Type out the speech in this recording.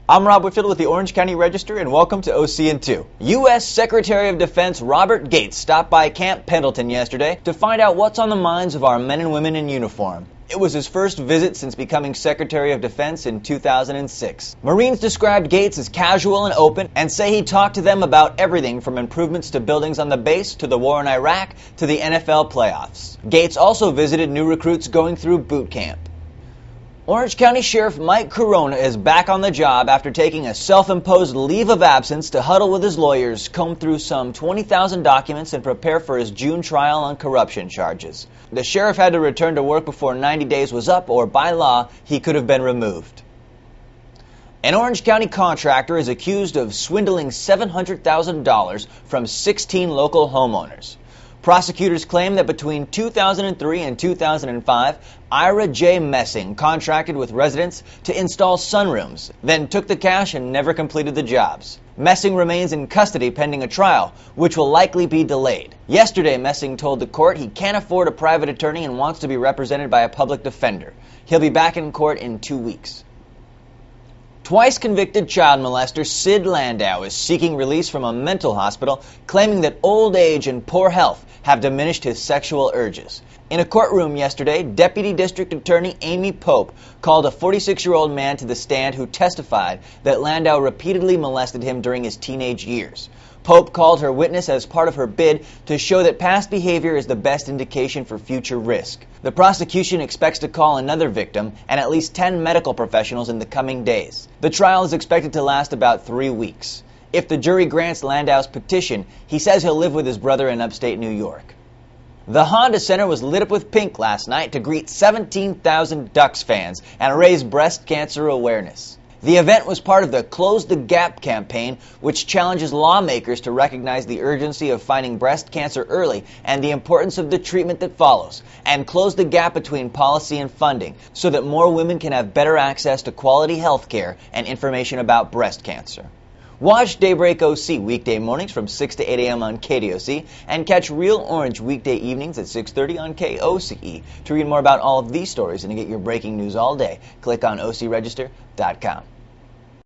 I'm Rob Whitfield with the Orange County Register, and welcome to OC&2. U.S. Secretary of Defense Robert Gates stopped by Camp Pendleton yesterday to find out what's on the minds of our men and women in uniform. It was his first visit since becoming Secretary of Defense in 2006. Marines described Gates as casual and open and say he talked to them about everything from improvements to buildings on the base to the war in Iraq to the NFL playoffs. Gates also visited new recruits going through boot camp. Orange County Sheriff Mike Carona is back on the job after taking a self-imposed leave of absence to huddle with his lawyers, comb through some 20,000 documents, and prepare for his June trial on corruption charges. The sheriff had to return to work before 90 days was up, or by law, he could have been removed. An Orange County contractor is accused of swindling $700,000 from 16 local homeowners. Prosecutors claim that between 2003 and 2005, Ira J. Messing contracted with residents to install sunrooms, then took the cash and never completed the jobs. Messing remains in custody pending a trial, which will likely be delayed. Yesterday, Messing told the court he can't afford a private attorney and wants to be represented by a public defender. He'll be back in court in 2 weeks. Twice convicted child molester Sid Landau is seeking release from a mental hospital, claiming that old age and poor health have diminished his sexual urges. In a courtroom yesterday, Deputy District Attorney Amy Pope called a 46-year-old man to the stand who testified that Landau repeatedly molested him during his teenage years. Pope called her witness as part of her bid to show that past behavior is the best indication for future risk. The prosecution expects to call another victim and at least 10 medical professionals in the coming days. The trial is expected to last about 3 weeks. If the jury grants Landau's petition, he says he'll live with his brother in upstate New York. The Honda Center was lit up with pink last night to greet 17,000 Ducks fans and raise breast cancer awareness. The event was part of the Close the Gap campaign, which challenges lawmakers to recognize the urgency of finding breast cancer early and the importance of the treatment that follows, and close the gap between policy and funding so that more women can have better access to quality health care and information about breast cancer. Watch Daybreak OC weekday mornings from 6 to 8 a.m. on KDOC and catch Real Orange weekday evenings at 6:30 on KOCE. To read more about all of these stories and to get your breaking news all day, click on OCRegister.com.